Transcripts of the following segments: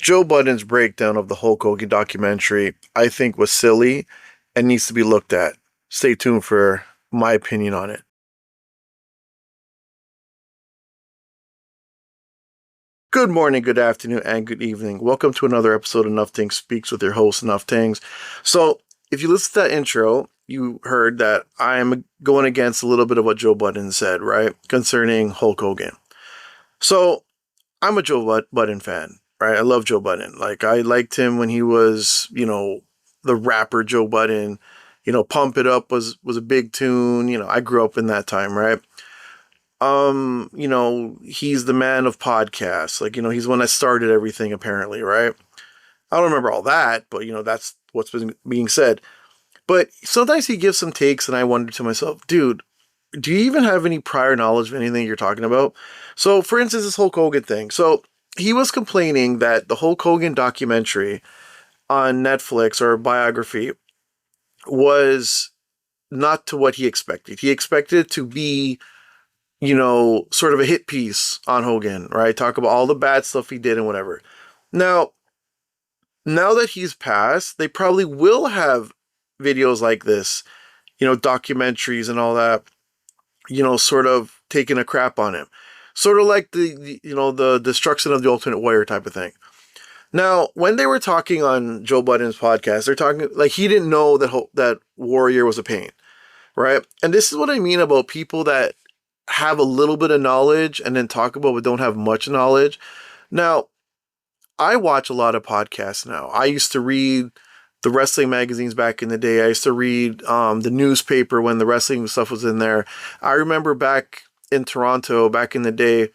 Joe Budden's breakdown of the Hulk Hogan documentary, I think, was silly and needs to be looked at. Stay tuned for my opinion on it. Good morning, good afternoon, and good evening. Welcome to another episode of Nufftingz Speaks with your host, Nufftingz. So, if you listen to that intro, you heard that I am going against a little bit of what Joe Budden said, right, concerning Hulk Hogan. So, I'm a Joe Budden fan, right? I love Joe Budden. Like, I liked him when he was, the rapper Joe Budden. Pump It Up was a big tune. I grew up in that time, right? He's the man of podcasts. Like, he's the one that started everything, apparently, right? I don't remember all that, but, that's what's been being said. But sometimes he gives some takes, and I wonder to myself, dude, do you even have any prior knowledge of anything you're talking about? So, for instance, this Hulk Hogan thing. So, he was complaining that the Hulk Hogan documentary on Netflix or biography was not to what he expected. He expected it to be, sort of a hit piece on Hogan, right? Talk about all the bad stuff he did and whatever. Now that he's passed, they probably will have videos like this, documentaries and all that, sort of taking a crap on him. Sort of like the destruction of the Ultimate Warrior type of thing. Now, when they were talking on Joe Budden's podcast, they're talking like he didn't know that Warrior was a pain, right? And this is what I mean about people that have a little bit of knowledge and then talk about but don't have much knowledge. Now, I watch a lot of podcasts now. I used to read the wrestling magazines back in the day. I used to read the newspaper when the wrestling stuff was in there. I remember back in Toronto, back in the day,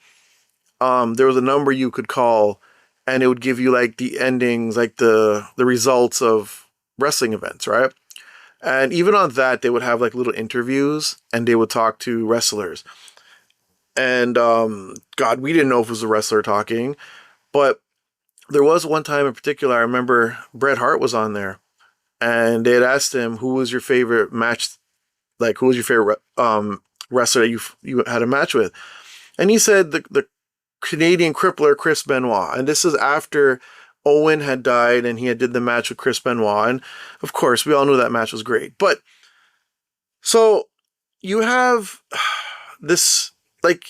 there was a number you could call and it would give you like the endings, like the results of wrestling events, right? And even on that, they would have like little interviews and they would talk to wrestlers. And God, we didn't know if it was a wrestler talking, but there was one time in particular, I remember Bret Hart was on there and they had asked him, who was your favorite match? Like, who was your favorite wrestler that you had a match with? And he said the Canadian crippler, Chris Benoit. And this is after Owen had died and he had did the match with Chris Benoit. And of course, we all knew that match was great. But so you have this, like,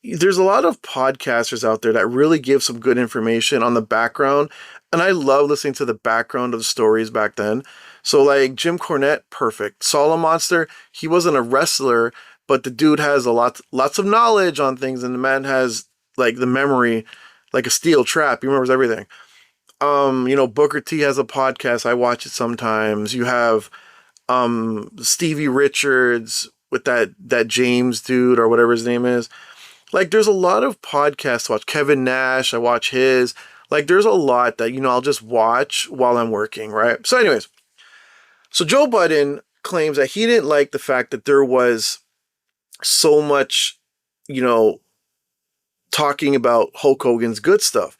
there's a lot of podcasters out there that really give some good information on the background. And I love listening to the background of the stories back then. So like Jim Cornette, perfect. Solid Monster, he wasn't a wrestler, but the dude has lots of knowledge on things, and the man has like the memory, like a steel trap. He remembers everything. Booker T has a podcast. I watch it sometimes. You have Stevie Richards with that James dude or whatever his name is. Like, there's a lot of podcasts to watch. Kevin Nash, I watch his. Like, there's a lot that, I'll just watch while I'm working, right? So anyways, so Joe Budden claims that he didn't like the fact that there was so much, talking about Hulk Hogan's good stuff.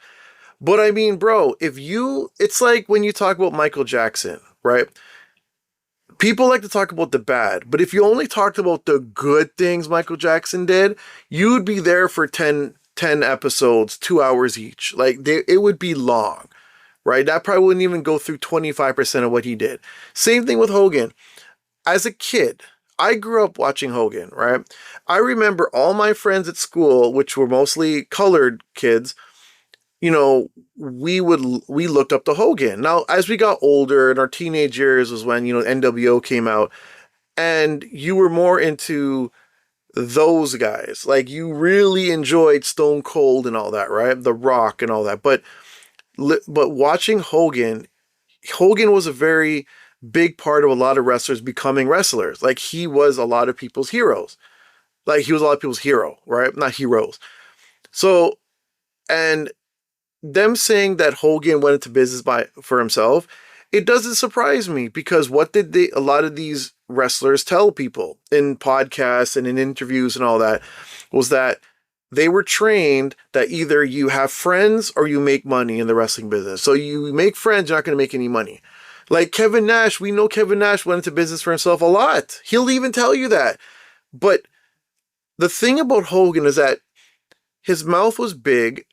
But I mean, bro, it's like when you talk about Michael Jackson, right? People like to talk about the bad, but if you only talked about the good things Michael Jackson did, you'd be there for 10 episodes, 2 hours each. Like, it would be long, right? That probably wouldn't even go through 25% of what he did. Same thing with Hogan. As a kid, I grew up watching Hogan, right? I remember all my friends at school, which were mostly colored kids, we looked up to Hogan. Now, as we got older in our teenage years was when, NWO came out and you were more into those guys. Like, you really enjoyed Stone Cold and all that, right? The Rock and all that. But watching Hogan was a very big part of a lot of wrestlers becoming wrestlers. Like, he was a lot of people's heroes. Like, he was a lot of people's hero, right? Not heroes. So, and them saying that Hogan went into business for himself, it doesn't surprise me, because what did a lot of these wrestlers tell people in podcasts and in interviews and all that was that they were trained that either you have friends or you make money in the wrestling business. So you make friends, you're not going to make any money. Like Kevin Nash, we know Kevin Nash went into business for himself a lot. He'll even tell you that. But the thing about Hogan is that his mouth was big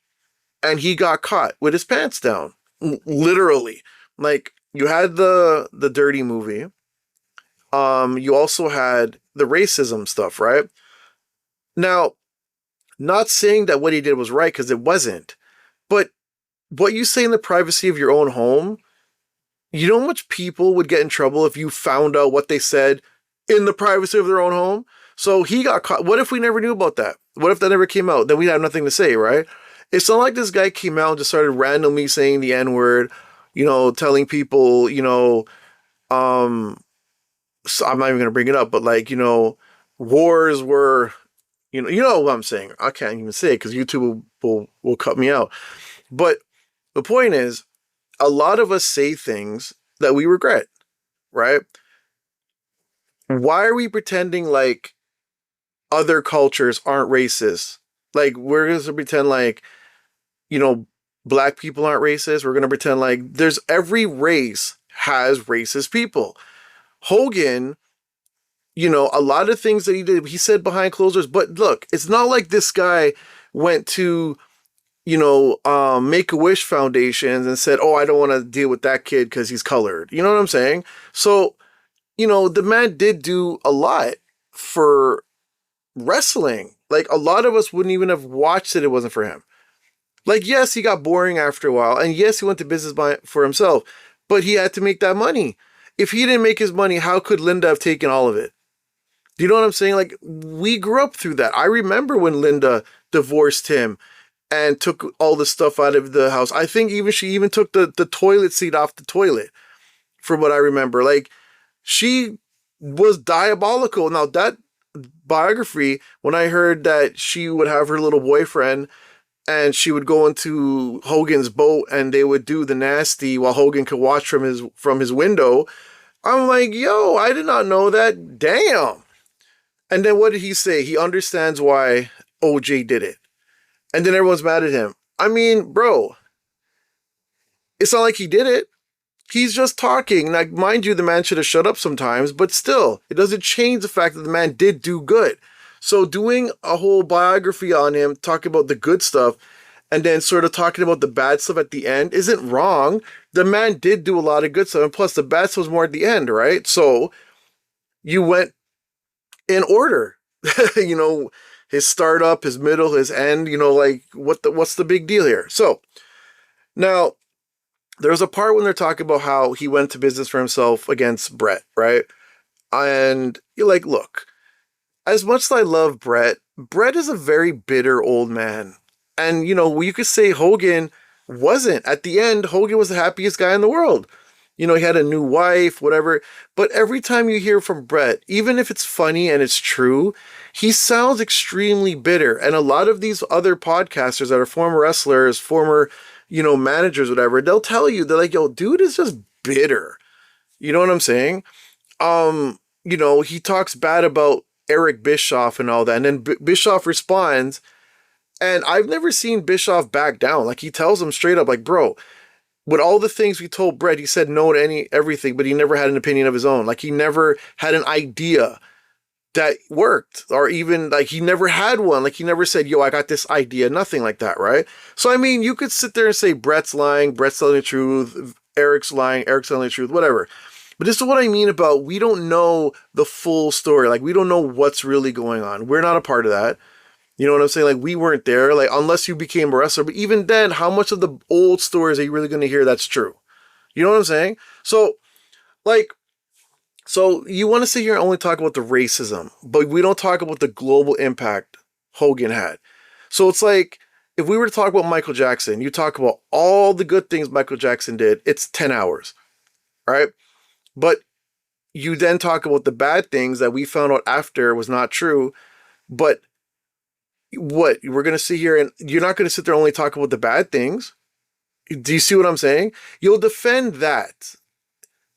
and he got caught with his pants down. Literally. Like, you had the Dirty movie. You also had the racism stuff, right? Now, not saying that what he did was right, because it wasn't. But what you say in the privacy of your own home, you know how much people would get in trouble if you found out what they said in the privacy of their own home? So he got caught. What if we never knew about that? What if that never came out? Then we'd have nothing to say, right? It's not like this guy came out and just started randomly saying the N-word, telling people, so I'm not even going to bring it up, but like, wars were, you know what I'm saying. I can't even say it because YouTube will cut me out. But the point is, a lot of us say things that we regret, right? Why are we pretending like other cultures aren't racist? Like, we're going to pretend like, black people aren't racist. We're going to pretend like there's every race has racist people. Hogan, a lot of things that he did, he said behind closed doors. But look, it's not like this guy went to, Make-A-Wish foundations and said, oh, I don't want to deal with that kid because he's colored. You know what I'm saying? So, the man did do a lot for wrestling. Like, a lot of us wouldn't even have watched it if it wasn't for him. Like, yes, he got boring after a while. And yes, he went to business for himself. But he had to make that money. If he didn't make his money, how could Linda have taken all of it? Do you know what I'm saying? Like, we grew up through that. I remember when Linda divorced him and took all the stuff out of the house. I think she even took the toilet seat off the toilet, from what I remember. Like, she was diabolical. Now, that biography, when I heard that she would have her little boyfriend and she would go into Hogan's boat and they would do the nasty while Hogan could watch from his window, I'm like, yo, I did not know that. Damn. And then what did he say? He understands why OJ did it. And then everyone's mad at him. I mean, bro, it's not like he did it. He's just talking. Like, mind you, the man should have shut up sometimes, but still, it doesn't change the fact that the man did do good. So doing a whole biography on him, talking about the good stuff, and then sort of talking about the bad stuff at the end isn't wrong. The man did do a lot of good stuff. And plus, the bad stuff was more at the end, right? So you went in order. His startup, his middle, his end, like, what's the big deal here? So now there's a part when they're talking about how he went to business for himself against Bret, right? And you're like, look, as much as I love Bret is a very bitter old man. And, you could say Hogan wasn't. At the end, Hogan was the happiest guy in the world. He had a new wife, whatever. But every time you hear from Bret, even if it's funny and it's true, he sounds extremely bitter. And a lot of these other podcasters that are former wrestlers, former, managers, whatever, they'll tell you, they're like, yo, dude is just bitter. You know what I'm saying? He talks bad about Eric Bischoff and all that. And then Bischoff responds, and I've never seen Bischoff back down. Like, he tells him straight up, like, bro, with all the things we told Bret, he said no to everything, but he never had an opinion of his own. Like, he never had an idea that worked, or even, like, he never had one. Like, he never said, yo, I got this idea. Nothing like that, right? So, I mean, you could sit there and say Bret's lying, Bret's telling the truth, Eric's lying, Eric's telling the truth, whatever. But this is what I mean about, we don't know the full story. Like, we don't know what's really going on. We're not a part of that. You know what I'm saying? Like, we weren't there, like, unless you became a wrestler. But even then, how much of the old stories are you really going to hear that's true? You know what I'm saying? So, like, you want to sit here and only talk about the racism, but we don't talk about the global impact Hogan had. So it's like, if we were to talk about Michael Jackson, you talk about all the good things Michael Jackson did, it's 10 hours, right? But you then talk about the bad things that we found out after was not true, but what we're going to sit here and you're not going to sit there and only talk about the bad things. Do you see what I'm saying? You'll defend that,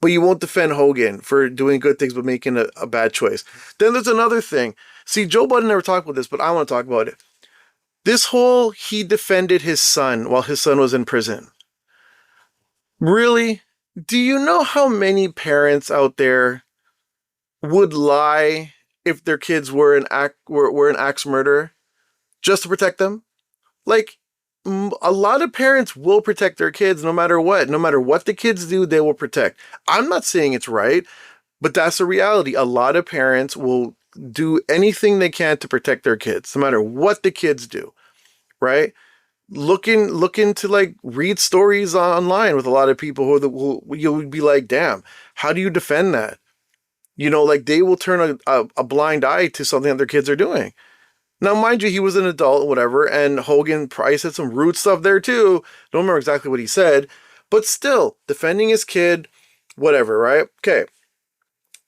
but you won't defend Hogan for doing good things but making a bad choice. Then there's another thing. See, Joe Budden never talked about this, but I want to talk about it. This whole, he defended his son while his son was in prison. Really? Do you know how many parents out there would lie if their kids were an axe murderer just to protect them? Like, a lot of parents will protect their kids no matter what. No matter what the kids do, they will protect. I'm not saying it's right, but that's the reality. A lot of parents will do anything they can to protect their kids, no matter what the kids do, right? Looking to like read stories online with a lot of people who you'll be like, damn, how do you defend that? You know, like they will turn a blind eye to something that their kids are doing. Now, mind you, he was an adult, whatever, and Hogan probably said some rude stuff there too. Don't remember exactly what he said, but still, defending his kid, whatever, right? Okay.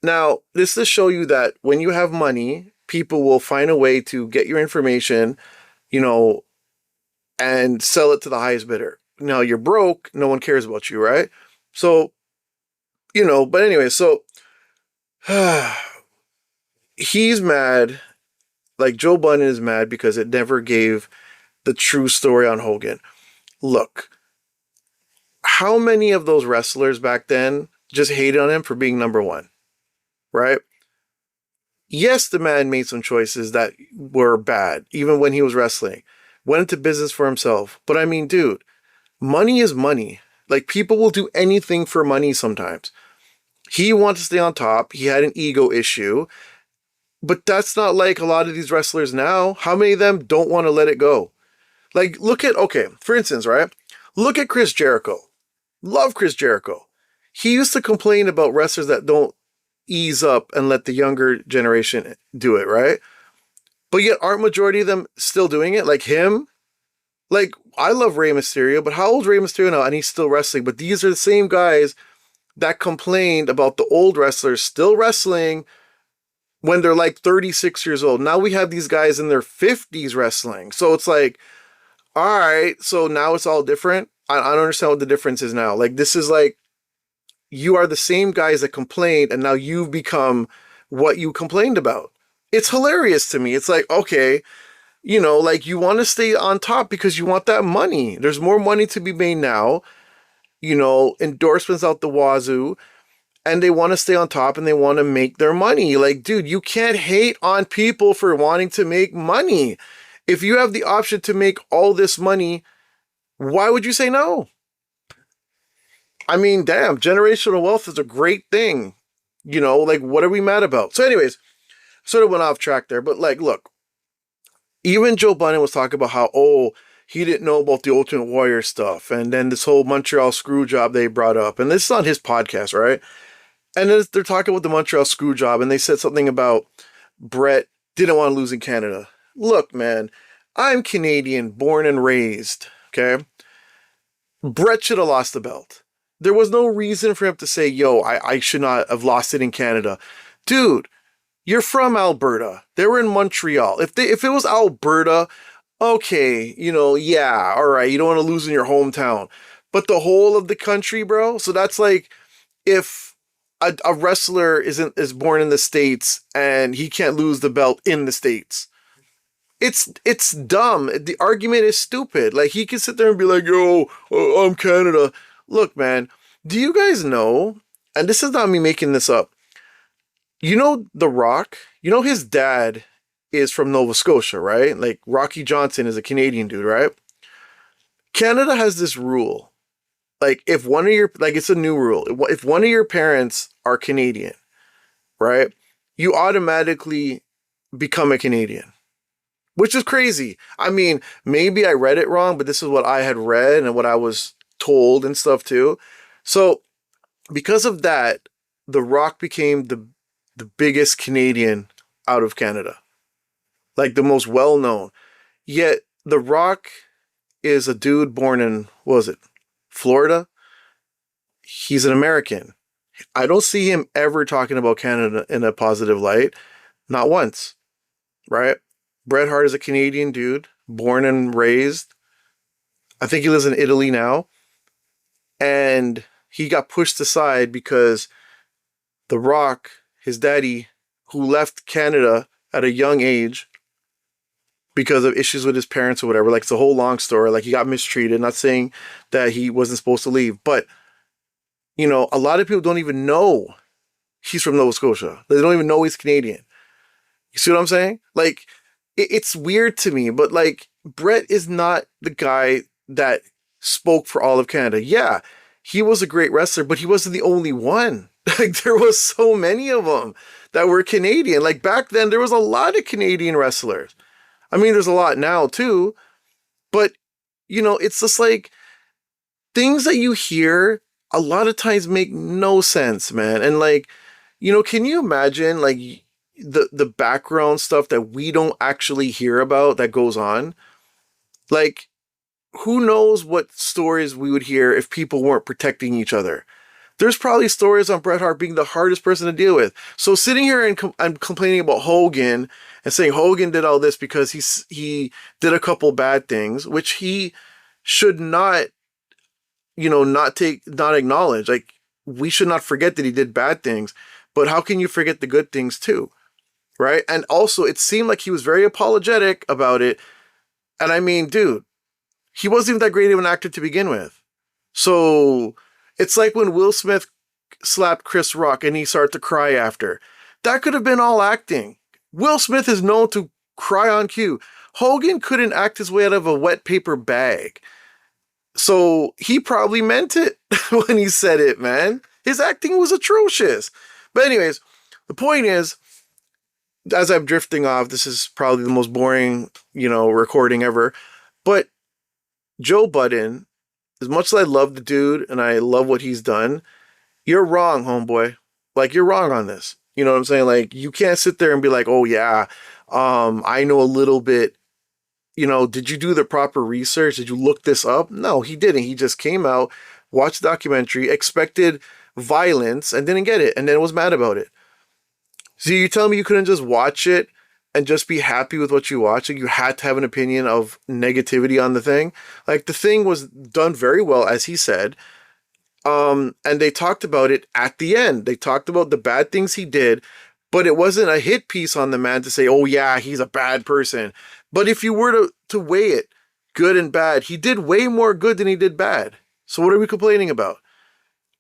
Now, this to show you that when you have money, people will find a way to get your information, you know, and sell it to the highest bidder. Now, you're broke, no one cares about you, right? So, you know, but anyway, so he's mad. Like Joe Budden is mad because it never gave the true story on Hogan. Look, how many of those wrestlers back then just hated on him for being number one, right? Yes, the man made some choices that were bad, even when he was wrestling. Went into business for himself. But I mean, dude, money is money. Like, people will do anything for money sometimes. He wanted to stay on top. He had an ego issue. But that's not like a lot of these wrestlers now. How many of them don't want to let it go? Like, look at, okay, for instance, right? Look at Chris Jericho. Love Chris Jericho. He used to complain about wrestlers that don't ease up and let the younger generation do it, right? But yet aren't majority of them still doing it? Like him? Like, I love Rey Mysterio, but how old is Rey Mysterio now? And he's still wrestling. But these are the same guys that complained about the old wrestlers still wrestling when they're like 36 years old. Now we have these guys in their 50s wrestling. So it's like, all right, so now it's all different. I don't understand what the difference is now. Like, this is like, you are the same guys that complained, and now you've become what you complained about. It's hilarious to me. It's like, okay, you know, like, you want to stay on top because you want that money. There's more money to be made now. You know, endorsements out the wazoo. And they want to stay on top and they want to make their money. Like, dude, you can't hate on people for wanting to make money. If you have the option to make all this money, why would you say no? I mean, damn, generational wealth is a great thing. You know, like, what are we mad about? So anyways, sort of went off track there. But like, look, even Joe Budden was talking about how, oh, he didn't know about the Ultimate Warrior stuff. And then this whole Montreal screw job they brought up. And this is on his podcast, right? And then they're talking about the Montreal screw job, and they said something about Brett didn't want to lose in Canada. Look, man, I'm Canadian, born and raised, okay? Brett should have lost the belt. There was no reason for him to say, yo, I should not have lost it in Canada. Dude, you're from Alberta. They were in Montreal. If it was Alberta, okay, you know, yeah, all right, you don't want to lose in your hometown. But the whole of the country, bro? So that's like, if a wrestler is born in the States and he can't lose the belt in the States. It's dumb. The argument is stupid. Like, he can sit there and be like, yo, I'm Canada. Look, man, do you guys know, and this is not me making this up, you know The Rock? You know his dad is from Nova Scotia, right? Like, Rocky Johnson is a Canadian dude, right? Canada has this rule. Like, if one of your, like, it's a new rule. If one of your parents are Canadian, right, you automatically become a Canadian, which is crazy. I mean, maybe I read it wrong, but this is what I had read and what I was told and stuff too. So because of that, The Rock became the biggest Canadian out of Canada, like the most well-known. Yet The Rock is a dude born in, what was it, Florida? He's an American. I don't see him ever talking about Canada in a positive light. Not once. Right? Bret Hart is a Canadian dude, born and raised. I think he lives in Italy now. And he got pushed aside because The Rock, his daddy, who left Canada at a young age because of issues with his parents or whatever. Like, it's a whole long story. Like, he got mistreated. Not saying that he wasn't supposed to leave. But, you know, a lot of people don't even know he's from Nova Scotia. They don't even know he's Canadian. You see what I'm saying? Like, it's weird to me. But, like, Brett is not the guy that spoke for all of Canada. Yeah, he was a great wrestler, but he wasn't the only one. Like, there was so many of them that were Canadian. Like, back then, there was a lot of Canadian wrestlers. I mean, there's a lot now, too. But, you know, it's just like, things that you hear a lot of times make no sense, man. And, like, you know, can you imagine, like, the background stuff that we don't actually hear about that goes on? Like, who knows what stories we would hear if people weren't protecting each other? There's probably stories on Bret Hart being the hardest person to deal with. So sitting here and complaining about Hogan and saying Hogan did all this because he did a couple bad things, which he should not, you know, not acknowledge. Like, we should not forget that he did bad things, but how can you forget the good things too? Right? And also, it seemed like he was very apologetic about it. And I mean, dude, he wasn't even that great of an actor to begin with. So it's like when Will Smith slapped Chris Rock and he started to cry after. That could have been all acting. Will Smith is known to cry on cue. Hogan couldn't act his way out of a wet paper bag. So he probably meant it when he said it, man. His acting was atrocious. But anyways, the point is, as I'm drifting off, this is probably the most boring, you know, recording ever. But Joe Budden, as much as I love the dude and I love what he's done, you're wrong, homeboy. Like, you're wrong on this. You know what I'm saying? Like, you can't sit there and be like, oh yeah, I know a little bit. You know, did you do the proper research? Did you look this up? No, he didn't. He just came out, watched the documentary, expected violence, and didn't get it, and then was mad about it. So you tell me you couldn't just watch it and just be happy with what you watched? Like, you had to have an opinion of negativity on the thing? Like, the thing was done very well, as he said. And they talked about it at the end. They talked about the bad things he did, but it wasn't a hit piece on the man to say, oh yeah, he's a bad person. But if you were to weigh it, good and bad, he did way more good than he did bad. So what are we complaining about?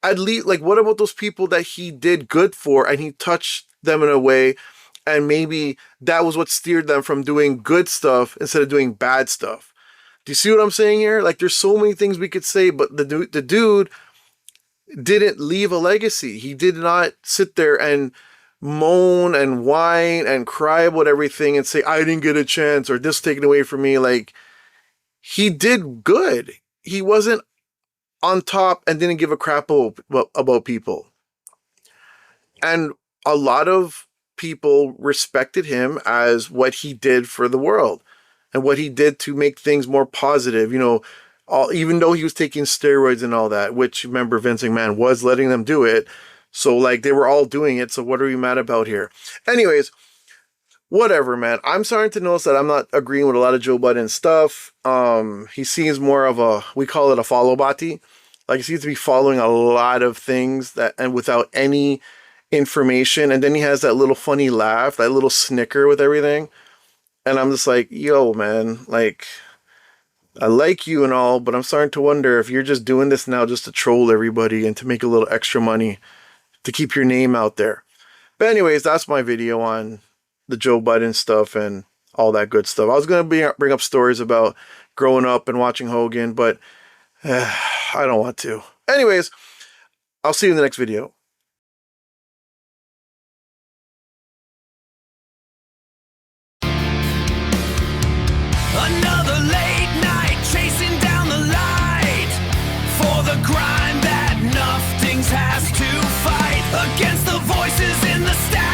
At least, like, what about those people that he did good for and he touched them in a way, and maybe that was what steered them from doing good stuff instead of doing bad stuff? Do you see what I'm saying here? Like, there's so many things we could say, but the dude didn't leave a legacy. He did not sit there and moan and whine and cry about everything and say, I didn't get a chance or this taken away from me. Like, he did good. He wasn't on top and didn't give a crap about people. And a lot of people respected him as what he did for the world and what he did to make things more positive. You know, even though he was taking steroids and all that, which, remember, Vince McMahon was letting them do it. So, like, they were all doing it. So what are we mad about here? Anyways, whatever, man. I'm starting to notice that I'm not agreeing with a lot of Joe Budden stuff. He seems more of we call it a follow body. Like, he seems to be following a lot of things and without any information. And then he has that little funny laugh, that little snicker with everything. And I'm just like, yo, man, like, I like you and all, but I'm starting to wonder if you're just doing this now just to troll everybody and to make a little extra money to keep your name out there. But anyways, that's my video on the Joe Budden stuff and all that good stuff. I was going to bring up stories about growing up and watching Hogan, but I don't want to. Anyways, I'll see you in the next video. Another late night chasing down the light for the crime that Nufftingz has to fight against the voices in the stack.